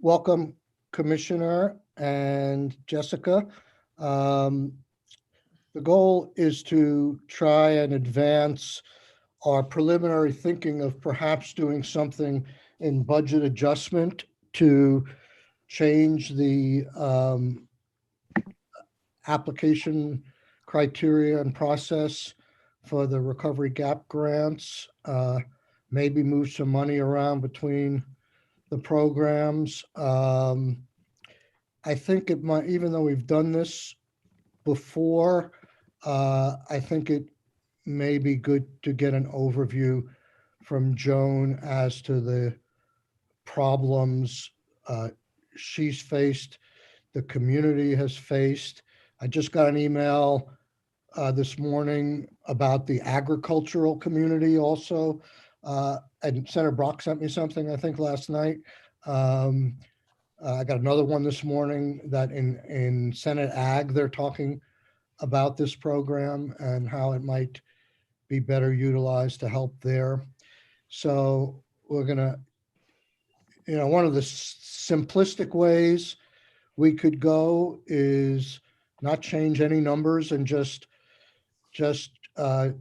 Welcome, Commissioner and Jessica. The goal is to try and advance our preliminary thinking of perhaps doing something in budget adjustment to change the application criteria and process for the recovery gap grants, maybe move some money around between the programs. I think it might, even though we've done this before, I think it may be good to get an overview from Joan as to the problems she's faced, the community has faced. I just got an email this morning about the agricultural community also. And Senator Brock sent me something, I think, last night. I got another one this morning that in Senate Ag, they're talking about this program and how it might be better utilized to help there. So we're gonna, one of the simplistic ways we could go is not change any numbers and just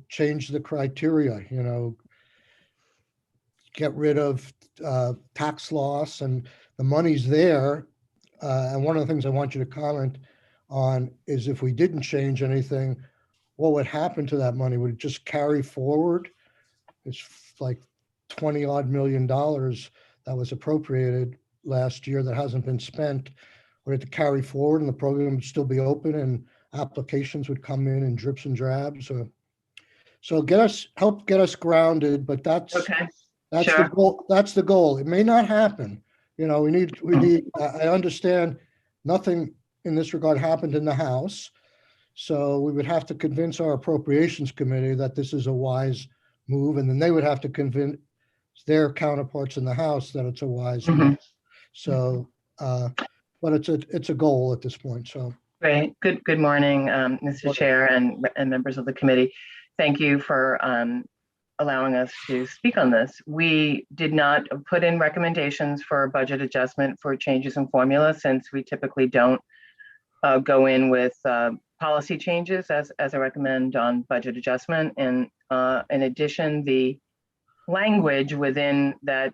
change the criteria, get rid of tax loss, and the money's there. And one of the things I want you to comment on is if we didn't change anything, what would happen to that money? Would it just carry forward? It's like $20 odd million that was appropriated last year that hasn't been spent. Would it carry forward and the program would still be open and applications would come in drips and drabs? So help get us grounded, but that's okay. That's Sure. the goal. That's the goal. It may not happen. We need, I understand nothing in this regard happened in the House. So we would have to convince our appropriations committee that this is a wise move. And then they would have to convince their counterparts in the House that it's a wise move. So, but it's a goal at this point. So. Great. Good morning, Mr. Chair and members of the committee. Thank you for allowing us to speak on this. We did not put in recommendations for budget adjustment for changes in formula, since we typically don't go in with policy changes as I recommend on budget adjustment. And in addition, the language within that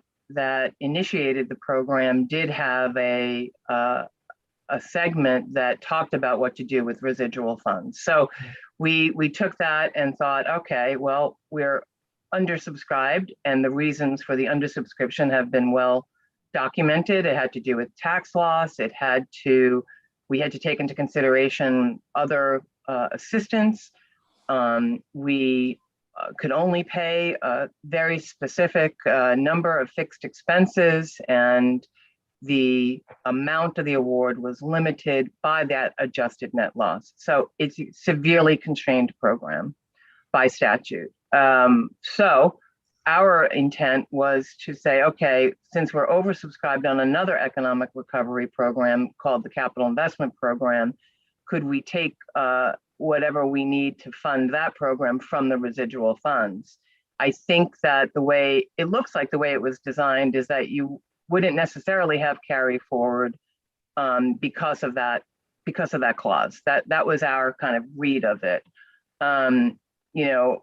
initiated the program did have a segment that talked about what to do with residual funds. So we took that and thought, okay, well, we're undersubscribed, and the reasons for the undersubscription have been well documented. It had to do with tax loss. We had to take into consideration other assistance. We could only pay a very specific number of fixed expenses, and the amount of the award was limited by that adjusted net loss. So it's a severely constrained program by statute. So our intent was to say, okay, since we're oversubscribed on another economic recovery program called the Capital Investment Program, could we take whatever we need to fund that program from the residual funds? I think that the way it looks like the way it was designed is that you wouldn't necessarily have carry forward because of that clause. That was our kind of read of it.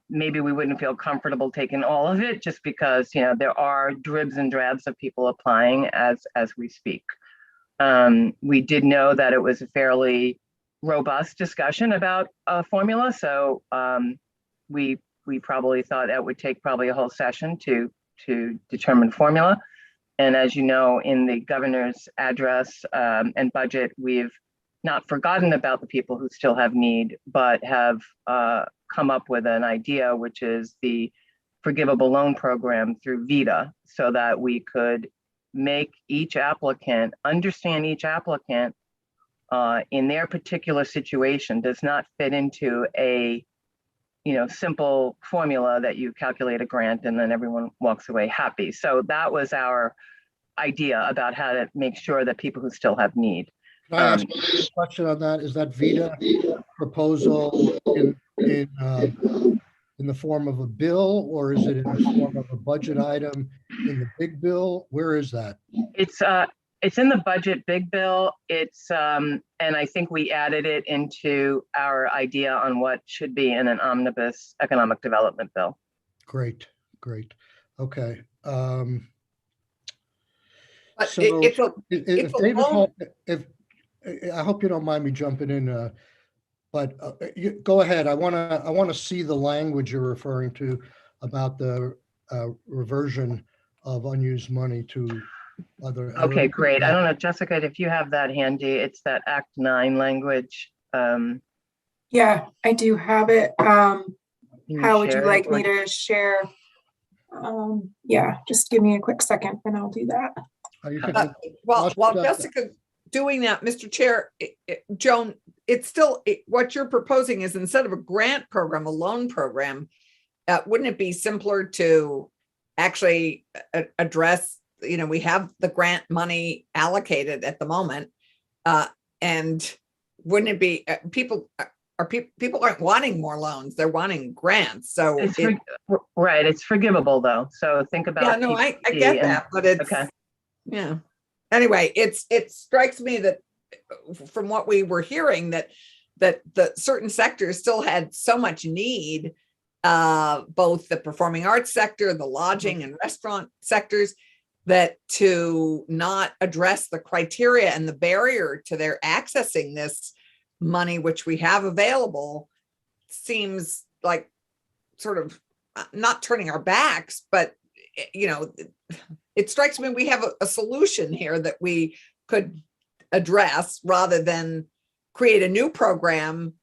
Maybe we wouldn't feel comfortable taking all of it just because, there are dribs and drabs of people applying as we speak. We did know that it was a fairly robust discussion about a formula. So we probably thought that would take probably a whole session to determine formula. And as you know, in the governor's address and budget, we've not forgotten about the people who still have need, but have come up with an idea, which is the Forgivable Loan program through Vita, so that we could make each applicant understand each applicant in their particular situation does not fit into a simple formula that you calculate a grant and then everyone walks away happy. So that was our idea about how to make sure that people who still have need. Can I ask a question on that? Is that Vita proposal in in the form of a bill, or is it in the form of a budget item in the big bill? Where is that? It's in the budget big bill. And I think we added it into our idea on what should be in an omnibus economic development bill. Great, great. Okay. But So it's a, if a David, loan. if I hope you don't mind me jumping in, but go ahead. I want to see the language you're referring to about the reversion of unused money to other. Okay, great. I don't know, Jessica, if you have that handy, it's that Act 9 language. Yeah, I do have it. How would you share it, like or- me to share? Yeah, just give me a quick second and I'll do that. You can- While I'll- Jessica doing that, Mr. Chair, Joan, it's still, what you're proposing is instead of a grant program, a loan program, wouldn't it be simpler to actually address, we have the grant money allocated at the moment, and wouldn't it be, people aren't wanting more loans, they're wanting grants, so. Right, it's forgivable though, so think about. Yeah, no, I PPP get and- that, but it's, Okay. yeah. Anyway, it strikes me that from what we were hearing, that the certain sectors still had so much need, both the performing arts sector, the lodging and restaurant sectors, that to not address the criteria and the barrier to their accessing this money, which we have available, seems like sort of not turning our backs, but it strikes me we have a solution here that we could address rather than create a new program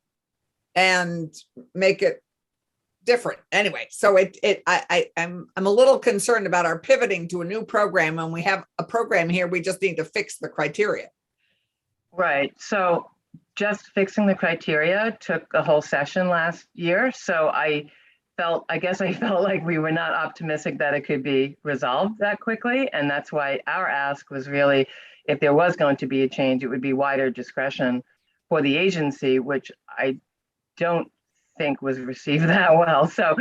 and make it different. Anyway, so I'm a little concerned about our pivoting to a new program, and we have a program here. We just need to fix the criteria. Right, so just fixing the criteria took a whole session last year. So I guess I felt like we were not optimistic that it could be resolved that quickly. And that's why our ask was really, if there was going to be a change, it would be wider discretion for the agency, which I don't think was received that well. So,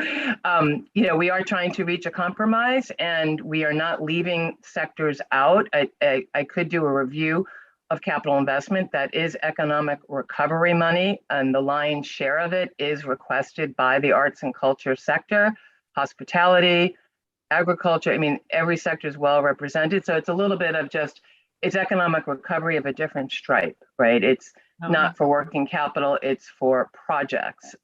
we are trying to reach a compromise, and we are not leaving sectors out. I could do a review of capital investment that is economic recovery money, and the lion's share of it is requested by the arts and culture sector, hospitality, agriculture. I mean, every sector is well represented. So it's a little bit of it's economic recovery of a different stripe, right? It's not for working capital, it's for projects.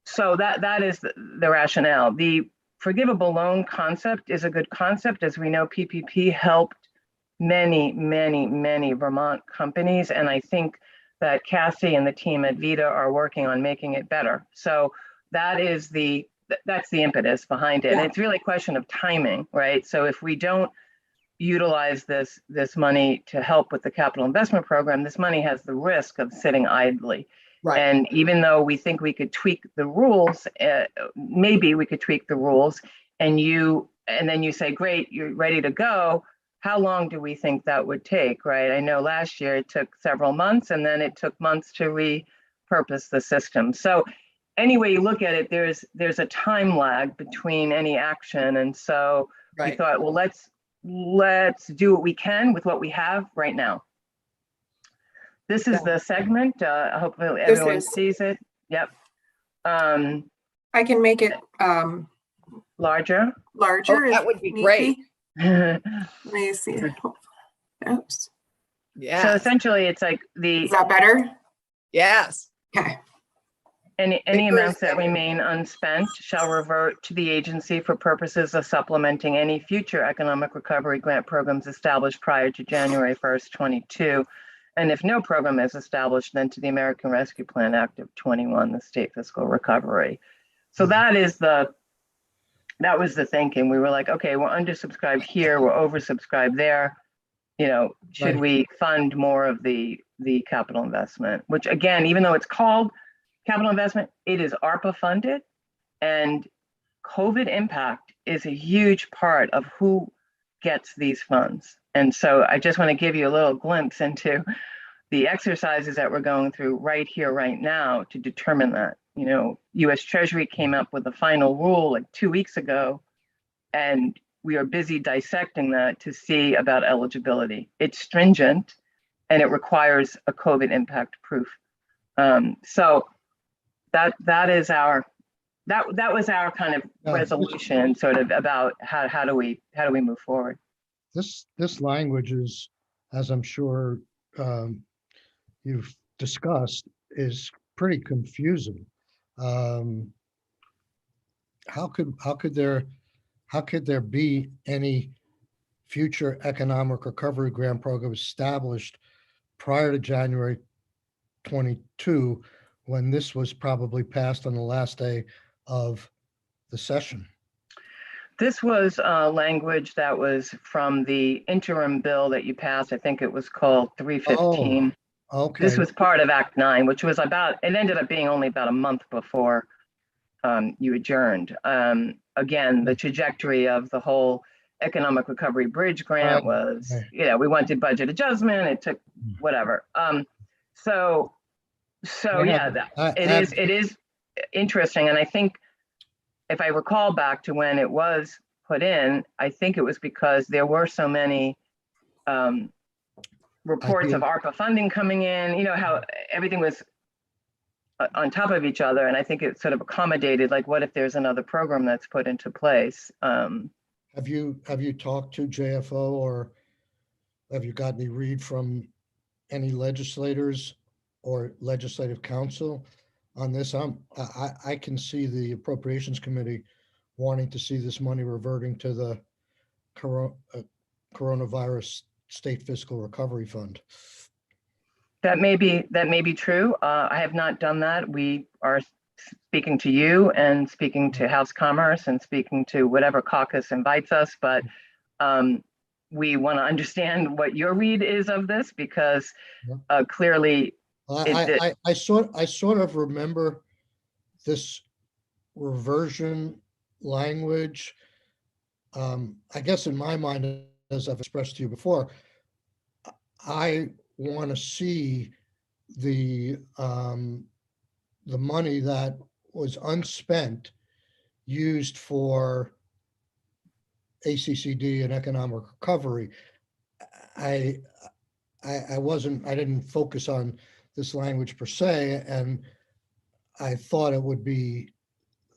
So that is the rationale. The forgivable loan concept is a good concept. As we know, PPP helped many Vermont companies. And I think that Cassie and the team at Vita are working on making it better. So that's the impetus behind it. Yeah. And it's really a question of timing, right? So if we don't utilize this money to help with the capital investment program, this money has the risk of sitting idly. Right. And even though we think we could tweak the rules, maybe we could tweak the rules, and then you say, great, you're ready to go. How long do we think that would take, right? I know last year it took several months, and then it took months to repurpose the system. So any way you look at it, there's a time lag between any action. And so we thought, well, let's do what we can with what we have right now. This is the segment. Hopefully everyone sees it. Yep. I can make it Larger. larger. That would be great. Let me see. Oops. Yeah. So essentially, it's like Is that better? Yes. Okay. any amounts that remain unspent shall revert to the agency for purposes of supplementing any future economic recovery grant programs established prior to January 1st, 22. And if no program is established, then to the American Rescue Plan Act of 21, the state fiscal recovery. So that was the thinking. We were like, okay, we're undersubscribed here, we're oversubscribed there. Should we fund more of the capital investment? Which again, even though it's called capital investment, it is ARPA funded, and COVID impact is a huge part of who gets these funds. And so I just want to give you a little glimpse into the exercises that we're going through right here, right now to determine that. US Treasury came up with the final rule like 2 weeks ago, and we are busy dissecting that to see about eligibility. It's stringent and it requires a COVID impact proof. So that was our kind of resolution, sort of about how do we move forward. This language is, as I'm sure you've discussed, is pretty confusing. How could there be any future economic recovery grant program established prior to January 22, when this was probably passed on the last day of the session? This was language that was from the interim bill that you passed. I think it was called 315. Oh, okay. This was part of Act 9, which was it ended up being only about a month before you adjourned. Again, the trajectory of the whole economic recovery bridge grant was, we wanted budget adjustment. It took whatever. So yeah, it is interesting. And I think if I recall back to when it was put in, I think it was because there were so many reports of ARPA funding coming in, how everything was on top of each other. And I think it sort of accommodated, like, what if there's another program that's put into place? Have you talked to JFO, or have you got any read from any legislators or legislative council on this? I can see the Appropriations Committee wanting to see this money reverting to the coronavirus state fiscal recovery fund. That may be true. I have not done that. We are speaking to you and speaking to House Commerce and speaking to whatever caucus invites us, but we want to understand what your read is of this, because clearly I sort of remember this reversion language. I guess in my mind, as I've expressed to you before, I want to see the money that was unspent used for ACCD and economic recovery. I didn't focus on this language per se, and I thought it would be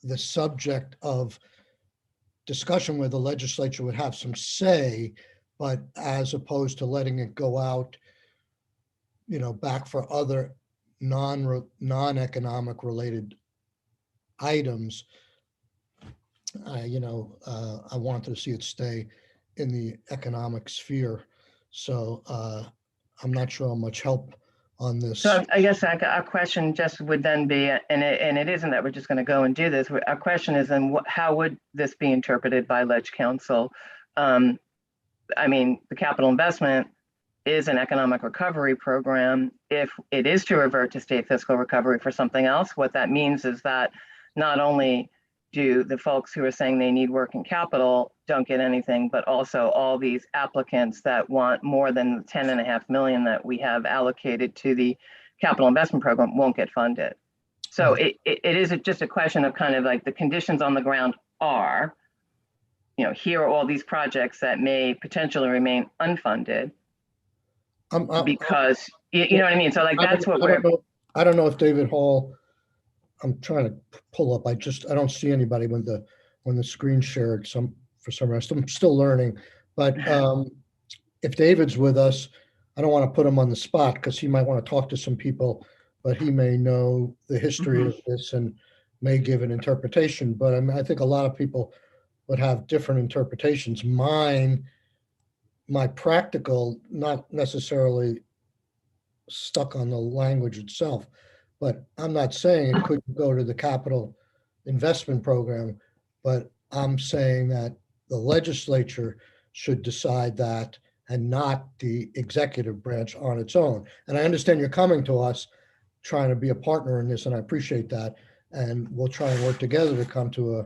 the subject of discussion where the legislature would have some say, but as opposed to letting it go out, back for other non-economic related items. I wanted to see it stay in the economic sphere. So I'm not sure how much help on this. So I guess our question just would then be, and it isn't that we're just going to go and do this. Our question is then, how would this be interpreted by Leg Council? I mean, the capital investment is an economic recovery program. If it is to revert to state fiscal recovery for something else, what that means is that not only do the folks who are saying they need working capital don't get anything, but also all these applicants that want more than the 10.5 million that we have allocated to the capital investment program won't get funded. So it is just a question of kind of like the conditions on the ground are, here are all these projects that may potentially remain unfunded because, you know what I mean? So like, that's what I don't know if David Hall, I'm trying to pull up. I don't see anybody when the screen shared for some reason. I'm still learning, but if David's with us, I don't want to put him on the spot because he might want to talk to some people, but he may know the history of this and may give an interpretation. But I think a lot of people would have different interpretations. My practical, not necessarily stuck on the language itself, but I'm not saying it couldn't go to the capital investment program, but I'm saying that the legislature should decide that and not the executive branch on its own. And I understand you're coming to us trying to be a partner in this, and I appreciate that. And we'll try and work together to come to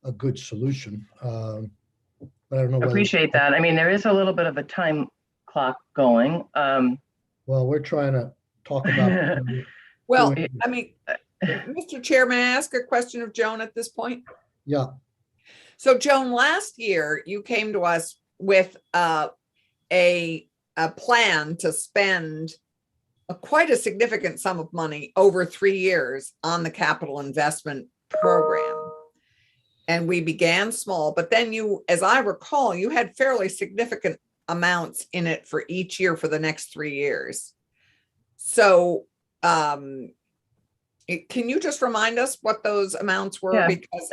a good solution. But I don't know. Appreciate that. I mean, there is a little bit of a time clock going. Well, we're trying to talk about. Well, I mean, Mr. Chair, may I ask a question of Joan at this point? Yeah, So Joan, last year you came to us with a plan to spend quite a significant sum of money over 3 years on the capital investment program. And we began small, but then you, as I recall, you had fairly significant amounts in it for each year for the next 3 years. So can you just remind us what those amounts were? Yeah. Because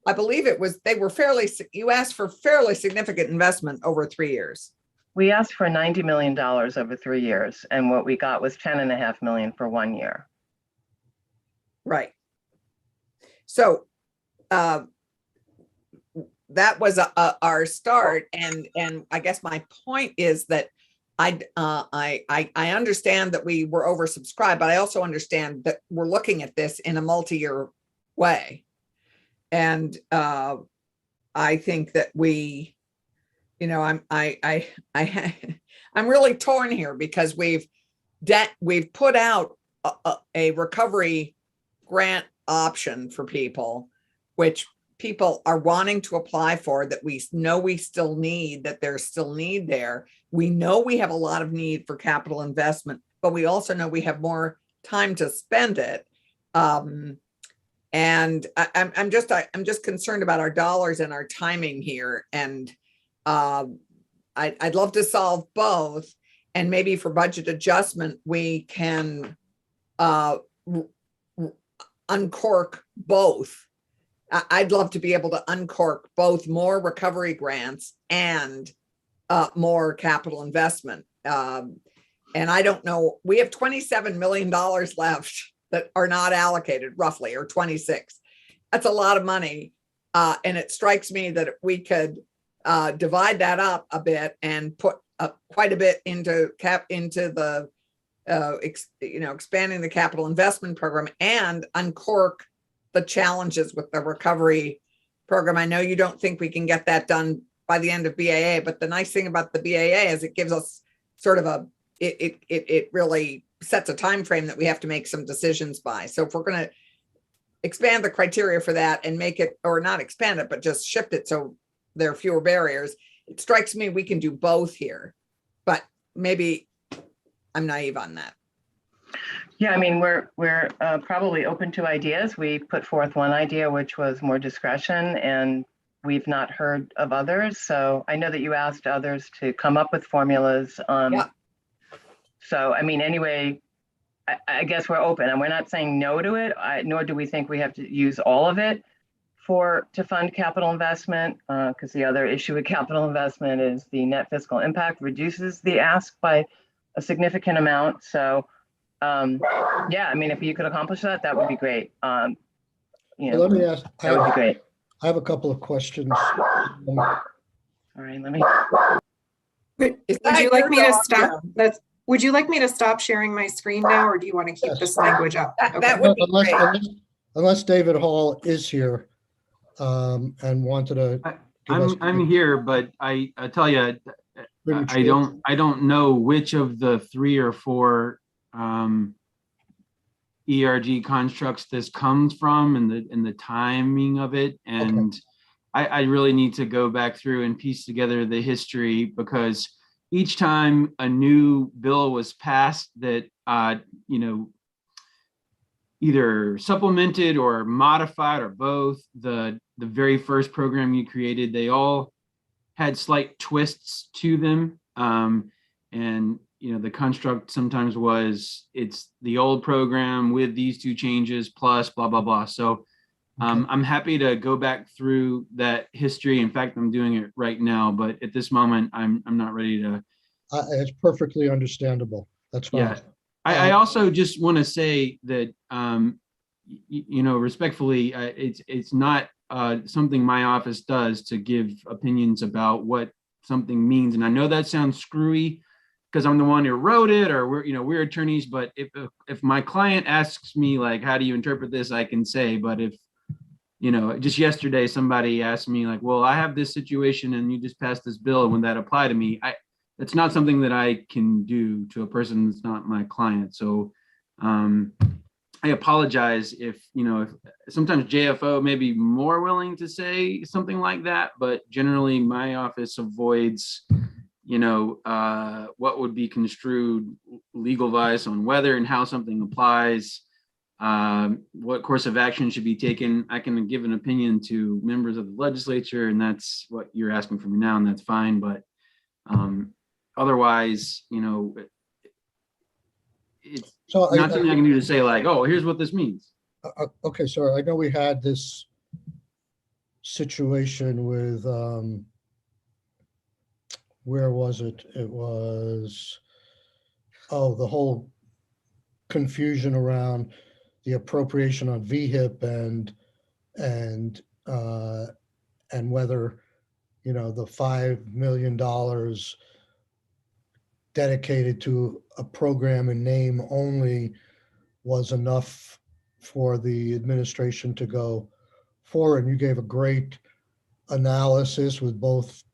I believe you asked for fairly significant investment over 3 years. We asked for $90 million over 3 years, and what we got was $10.5 million for 1 year. Right. So that was our start, and I guess my point is that I understand that we were oversubscribed, but I also understand that we're looking at this in a multi-year way, and I think that we, I'm really torn here because we've put out a recovery grant option for people, which people are wanting to apply for, that we know we still need, that there's still need there. We know we have a lot of need for capital investment, but we also know we have more time to spend it. And I'm just concerned about our dollars and our timing here. And I'd love to solve both. And maybe for budget adjustment, we can uncork both. I'd love to be able to uncork both more recovery grants and more capital investment. And I don't know, we have $27 million left that are not allocated, roughly, or 26. That's a lot of money. And it strikes me that we could divide that up a bit and put quite a bit into the expanding the capital investment program and uncork the challenges with the recovery program. I know you don't think we can get that done by the end of BAA, but the nice thing about the BAA is it gives us sort of it really sets a time frame that we have to make some decisions by. So if we're going to expand the criteria for that and make it, or not expand it, but just shift it so there are fewer barriers, it strikes me we can do both here, but maybe I'm naive on that. Yeah, I mean, we're probably open to ideas. We put forth one idea, which was more discretion, and we've not heard of others. So I know that you asked others to come up with formulas. Yeah. So, I mean, anyway, I guess we're open, and we're not saying no to it, nor do we think we have to use all of it to fund capital investment, because the other issue with capital investment is the net fiscal impact reduces the ask by a significant amount. So yeah, I mean, if you could accomplish that, that would be great. Well, let me ask. That would be great. I have a couple of questions. All right, let me. Would you like me to stop? Would you like me to stop sharing my screen now, or do you want to keep this language up? That would be great. Unless David Hall is here and wanted to. I'm here, but I tell you, I don't know which of the 3 or 4 ERG constructs this comes from and the timing of it. And okay. I really need to go back through and piece together the history, because each time a new bill was passed that, either supplemented or modified or both, the very first program you created, they all had slight twists to them. And the construct sometimes was, it's the old program with these 2 changes plus blah, blah, blah. So I'm happy to go back through that history. In fact, I'm doing it right now, but at this moment, I'm not ready to. It's perfectly understandable. That's fine. Yeah. I also just want to say that, respectfully, it's not something my office does to give opinions about what something means. And I know that sounds screwy because I'm the one who wrote it, or we're attorneys. But if my client asks me, like, how do you interpret this, I can say. But if, just yesterday somebody asked me, like, well, I have this situation and you just passed this bill, would that apply to me? It's not something that I can do to a person that's not my client. So I I apologize if, if sometimes JFO may be more willing to say something like that, but generally my office avoids, what would be construed legal advice on whether and how something applies, what course of action should be taken. I can give an opinion to members of the legislature, and that's what you're asking from me now, and that's fine. But otherwise, it's So not something I can do to say like, oh, here's what this means. Okay, so I know we had this situation with, where was it? It was, the whole confusion around the appropriation on VHIP and whether, the $5 million dedicated to a program in name only was enough for the administration to go forward. And you gave a great analysis with both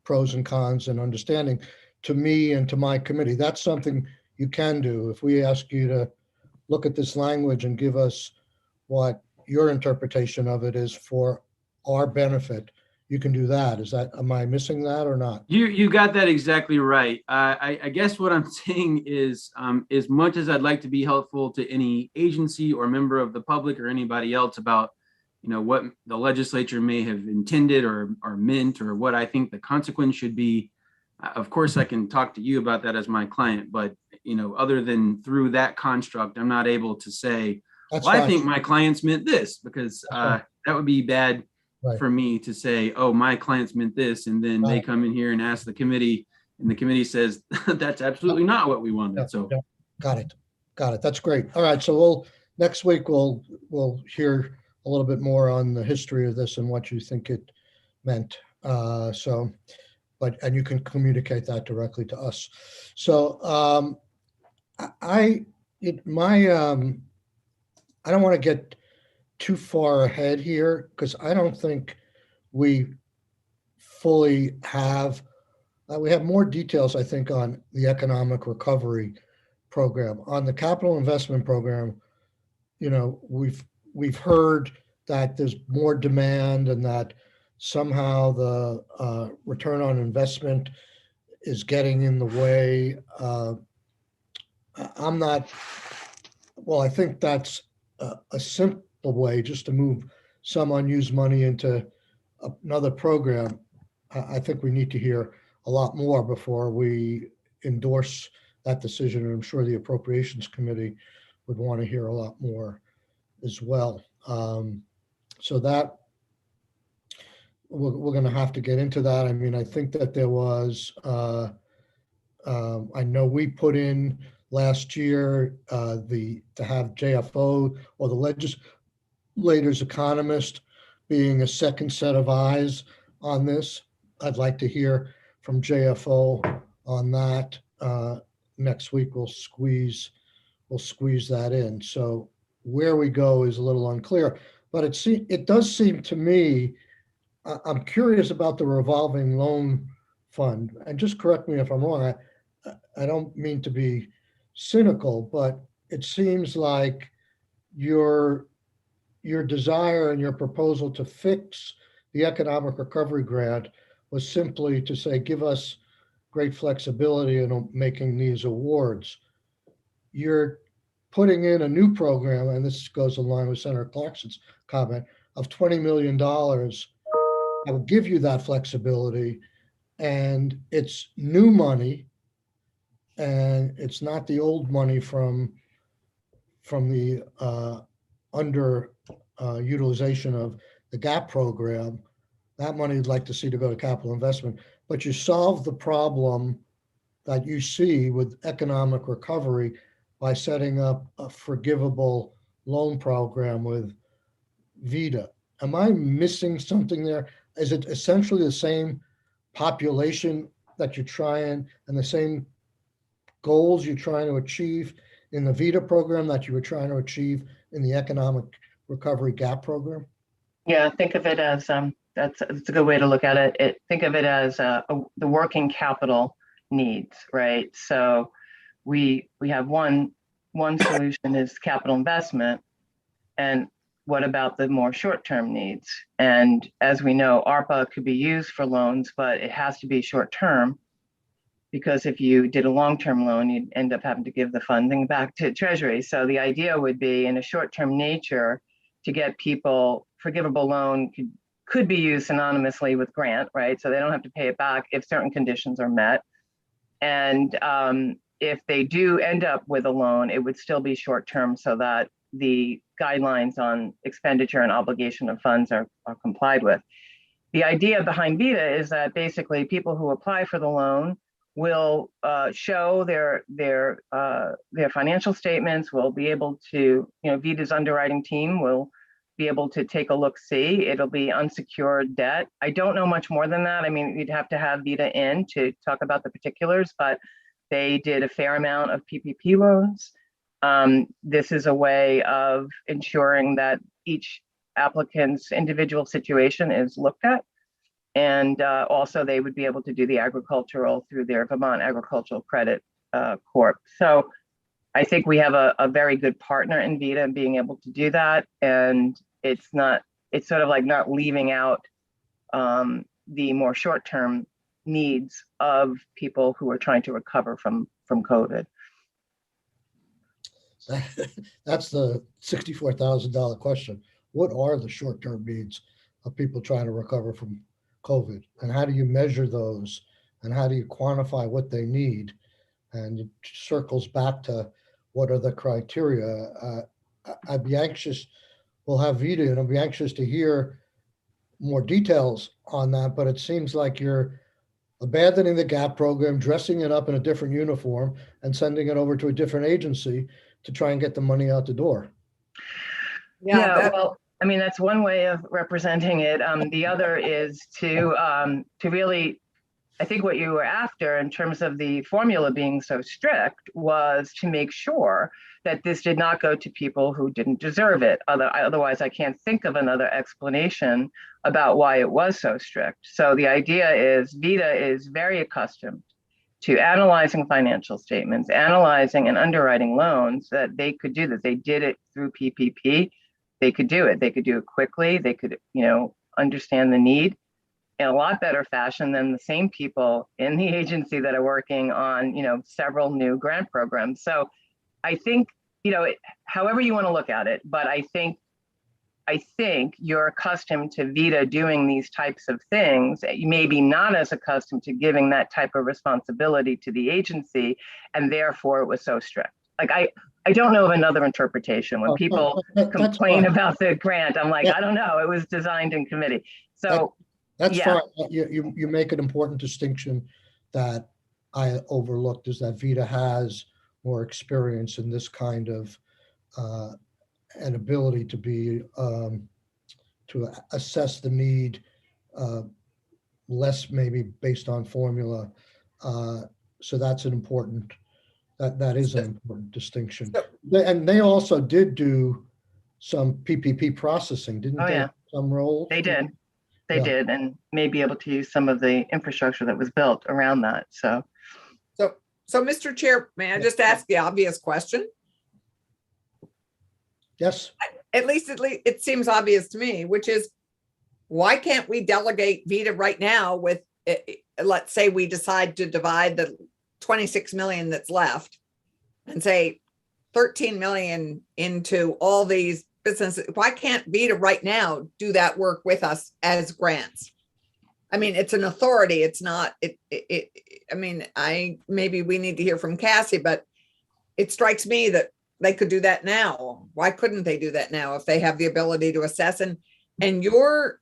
pros and cons and understanding to me and to my committee. That's something you can do. If we ask you to look at this language and give us what your interpretation of it is for our benefit, you can do that. Am I missing that or not? You got that exactly right. I guess what I'm saying is, as much as I'd like to be helpful to any agency or member of the public or anybody else about, what the legislature may have intended or meant, or what I think the consequence should be, of course I can talk to you about that as my client, but other than through that construct, I'm not able to say, That's well, I fine. think my clients meant this, because that would be bad Right. for me to say, oh, my clients meant this, and then they Right. come in here and ask the committee, and the committee says that's absolutely not what we wanted. Yeah, So yeah. Got it. That's great. All right, so next week we'll hear a little bit more on the history of this and what you think it meant. And you can communicate that directly to us. So I don't want to get too far ahead here, because I don't think we fully have, we have more details, I think, on the economic recovery program. On the capital investment program, we've heard that there's more demand and that somehow the return on investment is getting in the way. I think that's a simple way just to move some unused money into another program. I think we need to hear a lot more before we endorse that decision. And I'm sure the Appropriations Committee would want to hear a lot more as well. So that we're going to have to get into that. I mean, I think that there was, I know we put in last year to have JFO or the legislators economist being a second set of eyes on this. I'd like to hear from JFO on that. Next week we'll squeeze that in. So where we go is a little unclear, but it does seem to me, I'm curious about the revolving loan fund, and just correct me if I'm wrong. I don't mean to be cynical, but it seems like your desire and your proposal to fix the economic recovery grant was simply to say, give us great flexibility in making these awards. You're putting in a new program, and this goes along with Senator Clarkson's comment, of $20 million that will give you that flexibility. And it's new money, and it's not the old money from the under utilization of the GAP program. That money you'd like to see to go to capital investment, but you solve the problem that you see with economic recovery by setting up a forgivable loan program with Vita. Am I missing something there? Is it essentially the same population that you're trying and the same goals you're trying to achieve in the Vita program that you were trying to achieve in the economic recovery GAP program? Yeah, think of it as that's a good way to look at it. Think of it as the working capital needs, right? So we have one one solution is capital investment. And what about the more short-term needs? And as we know, ARPA could be used for loans, but it has to be short-term, because if you did a long-term loan, you'd end up having to give the funding back to Treasury. So the idea would be, in a short-term nature, to get people, forgivable loan could be used synonymously with grant, right? So they don't have to pay it back if certain conditions are met. And if they do end up with a loan, it would still be short-term, so that the guidelines on expenditure and obligation of funds are complied with. The idea behind Vita is that basically people who apply for the loan will show their financial statements, will be able to, Vita's underwriting team will be able to take a look, see. It'll be unsecured debt. I don't know much more than that. I mean, you'd have to have Vita in to talk about the particulars, but they did a fair amount of PPP loans. This is a way of ensuring that each applicant's individual situation is looked at. And also they would be able to do the agricultural through their Vermont Agricultural Credit Corp. So I think we have a very good partner in Vita in being able to do that. And it's sort of like not leaving out the more short-term needs of people who are trying to recover from COVID. That's the $64,000 question. What are the short-term needs of people trying to recover from COVID? And how do you measure those? And how do you quantify what they need? And it circles back to what are the criteria? I'd be anxious, we'll have Vita, and I'll be anxious to hear more details on that, but it seems like you're abandoning the GAP program, dressing it up in a different uniform, and sending it over to a different agency to try and get the money out the door. Yeah, well, I mean, that's one way of representing it. The other is to really, I think what you were after in terms of the formula being so strict was to make sure that this did not go to people who didn't deserve it. Otherwise, I can't think of another explanation about why it was so strict. So the idea is Vita is very accustomed to analyzing financial statements, analyzing and underwriting loans, that they could do that. They did it through PPP. They could do it. They could do it quickly. They could, understand the need in a lot better fashion than the same people in the agency that are working on, several new grant programs. So I think, however you want to look at it, but I think you're accustomed to Vita doing these types of things. You may be not as accustomed to giving that type of responsibility to the agency, and therefore it was so strict. Like I don't know of another interpretation. When people complain about the grant, I'm like, I don't know. It was designed in committee. So that's fine. You make an important distinction that I overlooked, is that Vita has more experience in this kind of an ability to be to assess the need less maybe based on formula. So that's an important, that is an important distinction. And they also did do some PPP processing, didn't they? Yeah. Some roles? They did. They did, and may be able to use some of the infrastructure that was built around that. So Mr. Chair, may I just ask the obvious question? Yes. At least it seems obvious to me, which is, why can't we delegate Vita right now with, let's say we decide to divide the 26 million that's left and say 13 million into all these businesses. Why can't Vita right now do that work with us as grants? I mean, it's an authority. It's not, maybe we need to hear from Cassie, but it strikes me that they could do that now. Why couldn't they do that now if they have the ability to assess? And your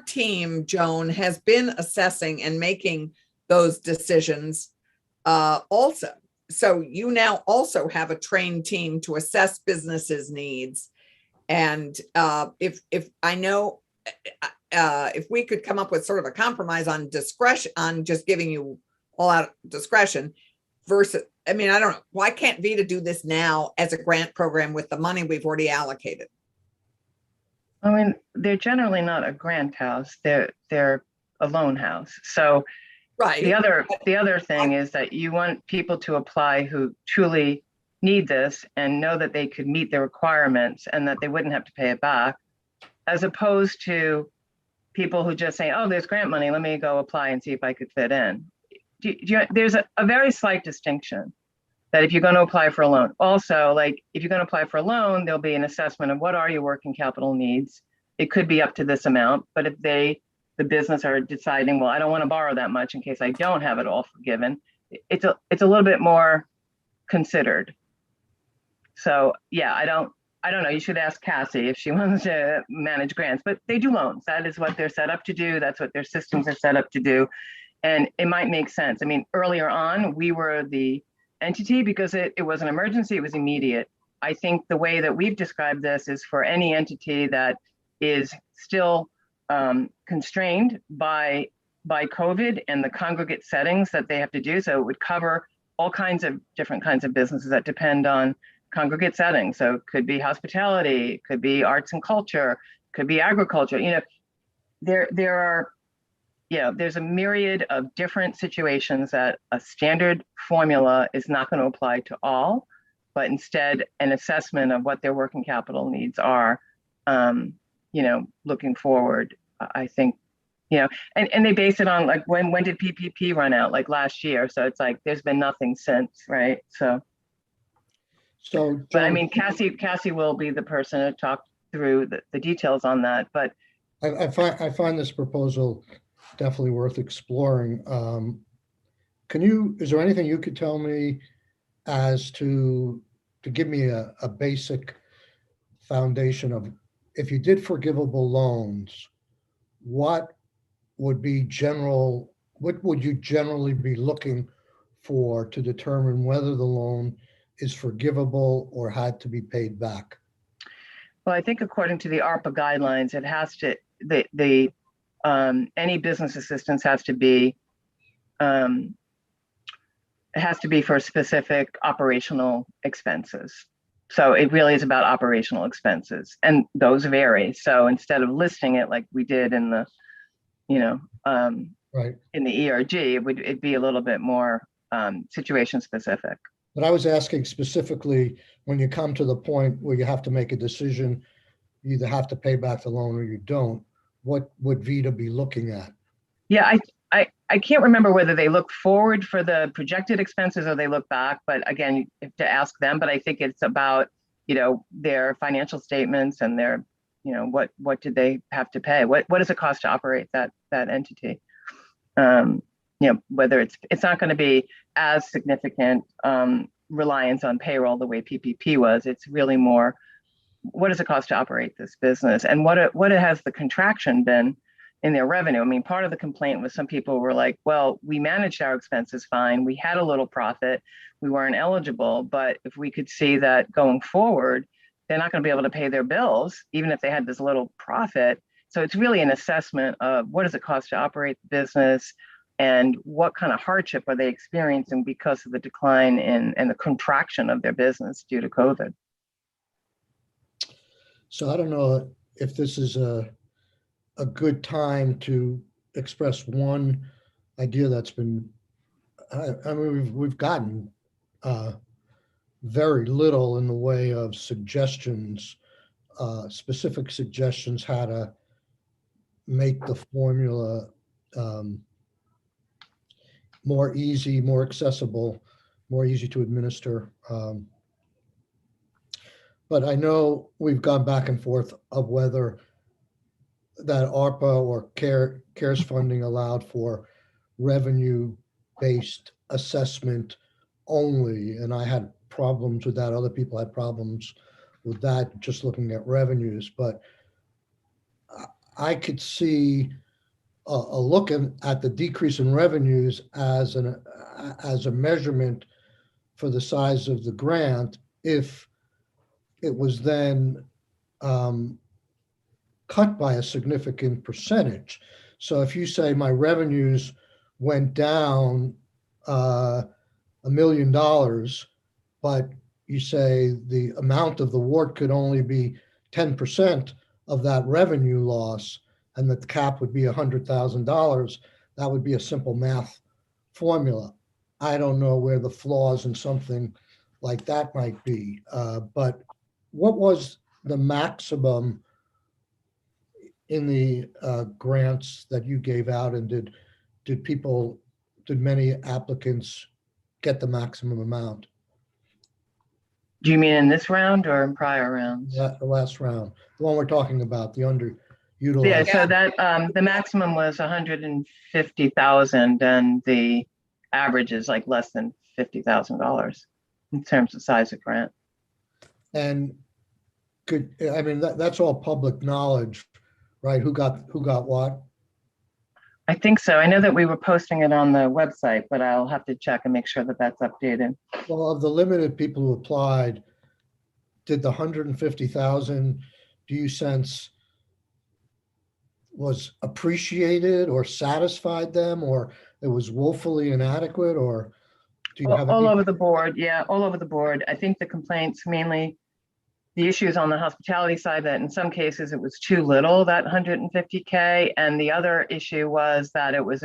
team, Joan, has been assessing and making those decisions also. So you now also have a trained team to assess businesses' needs. And if we could come up with sort of a compromise on discretion, on just giving you all out discretion versus, I don't know, why can't Vita do this now as a grant program with the money we've already allocated? I mean, they're generally not a grant house. They're a loan house. So right. The other thing is that you want people to apply who truly need this and know that they could meet the requirements and that they wouldn't have to pay it back, as opposed to people who just say, oh, there's grant money, let me go apply and see if I could fit in. There's a very slight distinction that if you're going to apply for a loan, also, like if you're going to apply for a loan, there'll be an assessment of what are your working capital needs. It could be up to this amount, but if the business are deciding, well, I don't want to borrow that much in case I don't have it all forgiven, it's a little bit more considered. So yeah, I don't know. You should ask Cassie if she wants to manage grants, but they do loans. That is what they're set up to do. That's what their systems are set up to do. And it might make sense. I mean, earlier on, we were the entity because it was an emergency, it was immediate. I think the way that we've described this is for any entity that is still constrained by COVID and the congregate settings that they have to do. So it would cover all kinds of different kinds of businesses that depend on congregate settings. So it could be hospitality, it could be arts and culture, could be agriculture. You know, there are, you know, there's a myriad of different situations that a standard formula is not going to apply to all, but instead an assessment of what their working capital needs are, you know, looking forward, I think, you know, and they base it on like, when did PPP run out? Like last year. So it's like, there's been nothing since, right? So, but I mean, Cassie will be the person to talk through the details on that, but I find this proposal definitely worth exploring. Is there anything you could tell me as to give me a basic foundation of, if you did forgivable loans, what would you generally be looking for to determine whether the loan is forgivable or had to be paid back? Well, I think according to the ARPA guidelines, it has to, any business assistance has to be for specific operational expenses. So it really is about operational expenses, and those vary. So instead of listing it like we did in the, you know, Right. in the ERG, it'd be a little bit more situation specific. But I was asking specifically, when you come to the point where you have to make a decision, you either have to pay back the loan or you don't, what would Vita be looking at? Yeah, I can't remember whether they look forward for the projected expenses or they look back, but again, you have to ask them. But I think it's about, you know, their financial statements and their, you know, what did they have to pay? What does it cost to operate that entity? You know, whether it's not going to be as significant reliance on payroll the way PPP was. It's really more, what does it cost to operate this business, and what has the contraction been in their revenue? I mean, part of the complaint was some people were like, well, we managed our expenses fine, we had a little profit, we weren't eligible, but if we could see that going forward, they're not going to be able to pay their bills, even if they had this little profit. So it's really an assessment of what does it cost to operate the business, and what kind of hardship are they experiencing because of the decline and the contraction of their business due to COVID. So I don't know if this is a good time to express one idea that's been, I mean, we've gotten very little in the way of suggestions, specific suggestions how to make the formula more easy, more accessible, more easy to administer. But I know we've gone back and forth of whether that ARPA or CARES funding allowed for revenue-based assessment only, and I had problems with that. Other people had problems with that, just looking at revenues. But I could see a look at the decrease in revenues as a measurement for the size of the grant if it was then cut by a significant percentage. So if you say my revenues went down $1 million, but you say the amount of the award could only be 10% of that revenue loss, and the cap would be $100,000, that would be a simple math formula. I don't know where the flaws in something like that might be. But what was the maximum in the grants that you gave out, and did many applicants get the maximum amount? Do you mean in this round or in prior rounds? The last round, the one we're talking about, the Yeah, underutilized. so that the maximum was 150,000 and the average is like less than $50,000 in terms of size of grant. And that's all public knowledge, right? Who got what? I think so. I know that we were posting it on the website, but I'll have to check and make sure that that's updated. Well, of the limited people who applied, did the 150,000, do you sense was appreciated or satisfied them, or it was woefully inadequate, or do you have All any? over the board. Yeah, all over the board. I think the complaints mainly, the issues on the hospitality side, that in some cases it was too little, that 150K. And the other issue was that it was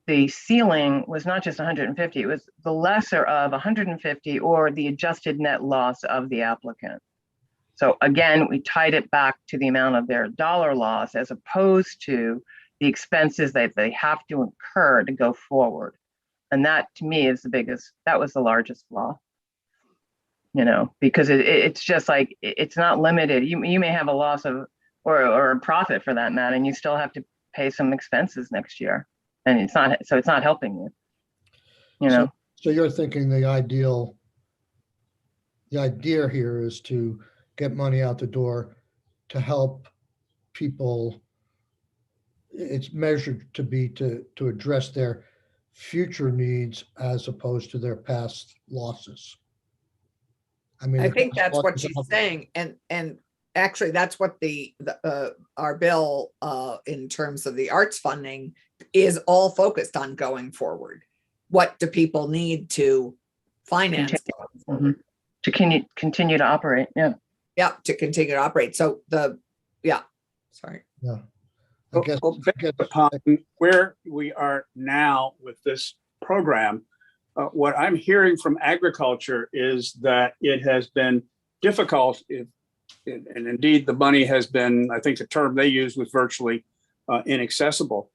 the ceiling was not just 150, it was the lesser of 150 or the adjusted net loss of the applicant. So again, we tied it back to the amount of their dollar loss as opposed to the expenses that they have to incur to go forward. And that to me is that was the largest flaw. Because it's just like, it's not limited. You may have a loss of, or a profit for that matter, and you still have to pay some expenses next year. And it's not helping you, So you're thinking the idea here is to get money out the door to help people. It's measured to be to address their future needs as opposed to their past losses. I think that's what she's saying. And actually that's what our bill in terms of the arts funding is all focused on going forward. What do people need to finance going forward? To continue to operate. Yeah. Yeah, to continue to operate. So sorry. Yeah. I guess Based upon where we are now with this program, what I'm hearing from agriculture is that it has been difficult, and indeed the money has been, I think the term they used was virtually inaccessible.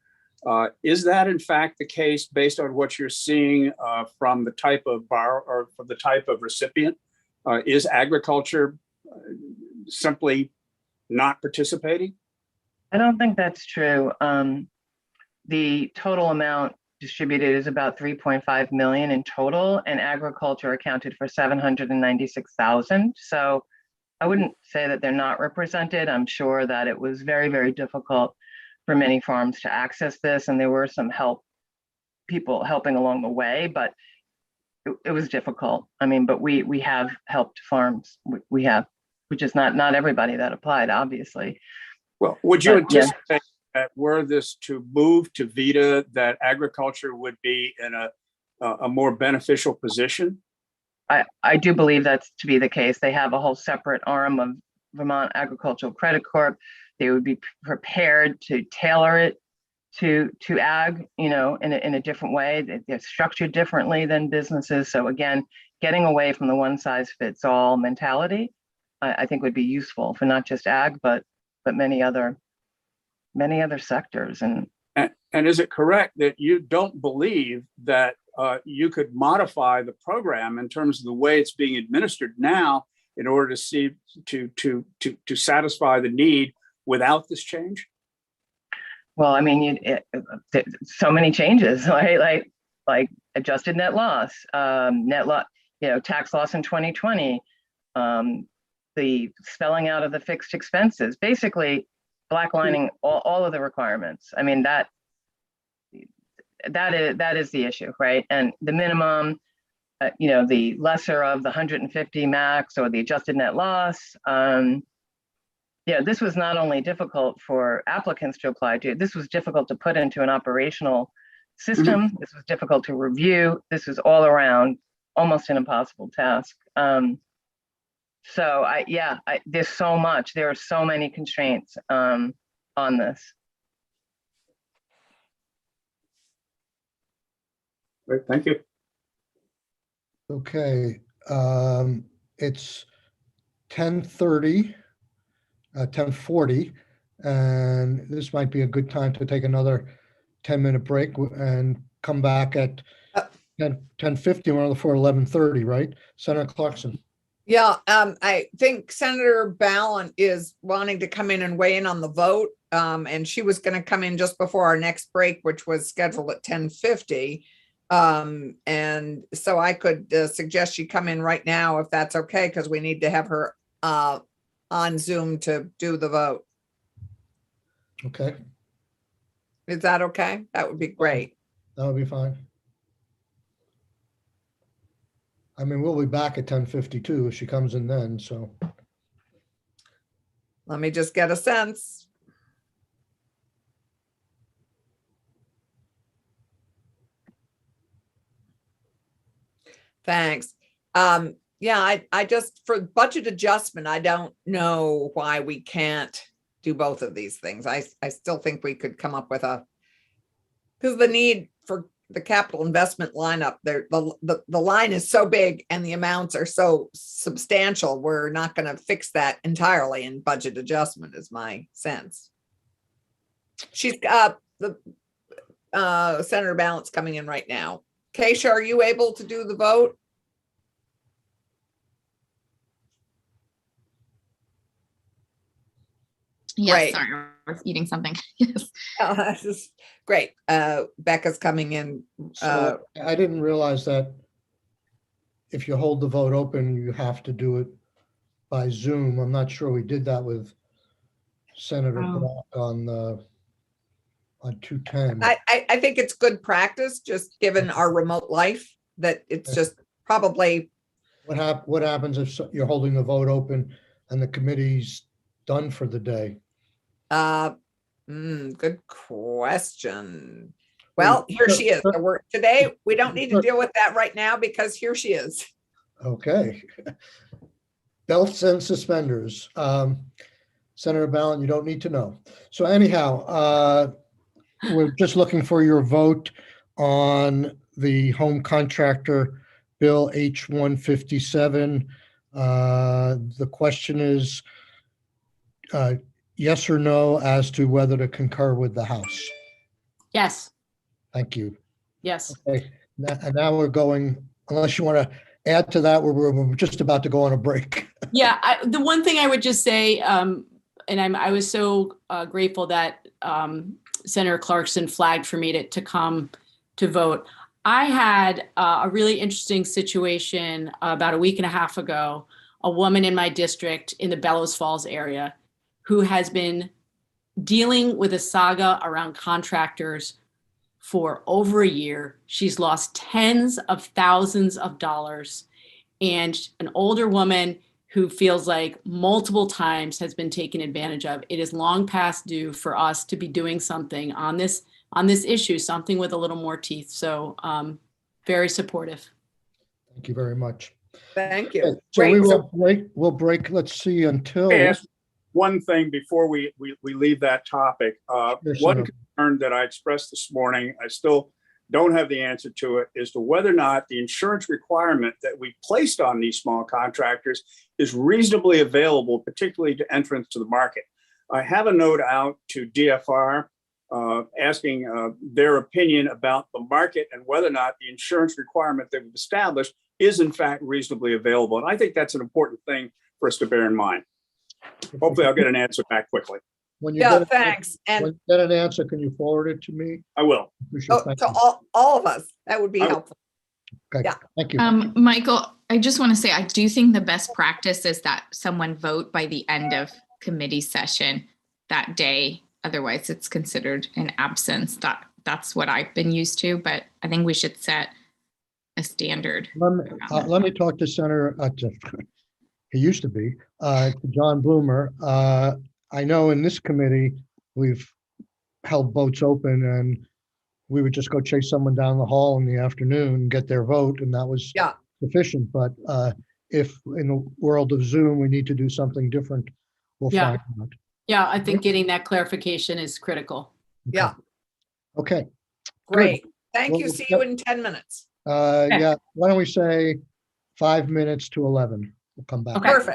Is that in fact the case based on what you're seeing from the type of borrower or from the type of recipient? Is agriculture simply not participating? I don't think that's true. The total amount distributed is about 3.5 million in total, and agriculture accounted for 796,000. So I wouldn't say that they're not represented. I'm sure that it was very, very difficult for many farms to access this, and there were some people helping along the way, but it was difficult. But we have helped farms. We have, which is not everybody that applied, obviously. Well, would you anticipate that were this to move to Vita, that agriculture would be in a more beneficial position? I do believe that's to be the case. They have a whole separate arm of Vermont Agricultural Credit Corp. They would be prepared to tailor it to ag, in a different way. They're structured differently than businesses. So again, getting away from the one size fits all mentality, I think would be useful for not just ag, but many other sectors. And is it correct that you don't believe that you could modify the program in terms of the way it's being administered now in order to satisfy the need without this change? Well, so many changes, right? Like adjusted net loss, tax loss in 2020, the spelling out of the fixed expenses, basically blacklining all of the requirements. That is the issue, right? And the minimum, the lesser of the 150 max or the adjusted net loss. This was not only difficult for applicants to apply to, this was difficult to put into an operational system. This was difficult to review. This was all around almost an impossible task. There's so much, there are so many constraints on this. Great, thank you. Okay. It's 10:30, 10:40, and this might be a good time to take another 10-minute break and come back at 10:50. We're on the floor 11:30, right? Senator Clarkson. Yeah, I think Senator Ballen is wanting to come in and weigh in on the vote. And she was going to come in just before our next break, which was scheduled at 10:50. And so I could suggest she come in right now if that's okay, because we need to have her on Zoom to do the vote. Okay, Is that okay? That would be great. that would be fine. I mean, we'll be back at 10:52 if she comes in then, so. Let me just get a sense. Thanks. Yeah, I just, for budget adjustment, I don't know why we can't do both of these things. I still think we could come up with because the need for the capital investment lineup there, the line is so big and the amounts are so substantial. We're not going to fix that entirely in budget adjustment, is my sense. She's the Senator Ballen's coming in right now. Keisha, are you able to do the vote? Yes, Great. sorry, I was eating something. Yes. This is great. Becca's coming in. So I didn't realize that if you hold the vote open, you have to do it by Zoom. I'm not sure we did that with Senator Oh. Brock on 210. I think it's good practice, just given our remote life, that it's just probably. What happens if you're holding the vote open and the committee's done for the day? Good question. Well, here she is. Today, we don't need to deal with that right now because here she is. Okay. Belts and suspenders. Senator Ballen, you don't need to know. So anyhow, we're just looking for your vote on the home contractor bill H-157. The question is yes or no as to whether to concur with the House. Yes, Thank you. yes. Okay, and now we're going, unless you want to add to that, we're just about to go on a break. Yeah, the one thing I would just say, and I was so grateful that Senator Clarkson flagged for me to come to vote. I had a really interesting situation about a week and a half ago. A woman in my district in the Bellows Falls area who has been dealing with a saga around contractors for over a year. She's lost tens of thousands of dollars, and an older woman who feels like multiple times has been taken advantage of. It is long past due for us to be doing something on this issue, something with a little more teeth. So very supportive. Thank you very much. Thank you. So we Great. we'll break, let's see, until. May I ask one thing before we leave that topic? Yes, One Senator. concern that I expressed this morning, I still don't have the answer to it, is to whether or not the insurance requirement that we placed on these small contractors is reasonably available, particularly to entrance to the market. I have a note out to DFR asking their opinion about the market and whether or not the insurance requirement that we've established is in fact reasonably available. And I think that's an important thing for us to bear in mind. Hopefully I'll get an answer back quickly. When you Yeah, get thanks. when And you get an answer, can you forward it to me? I will. Thank to you. all of us, that would be I will. helpful. Okay, yeah. thank you. Michael, I just want to say, I do think the best practice is that someone vote by the end of committee session that day. Otherwise, it's considered an absence. That's what I've been used to, but I think we should set a standard. Let me talk to Senator, he used to be, to John Bloomer. I know in this committee, we've held votes open and we would just go chase someone down the hall in the afternoon and get their vote, and that was Yeah. sufficient. But if in the world of Zoom, we need to do something different, we'll Yeah. find out. Yeah, I think getting that clarification is critical. Yeah, Okay, great. Thank Well, you. See you in 10 minutes. yeah, why don't we say 5 minutes to 11. We'll come back. Okay. Perfect.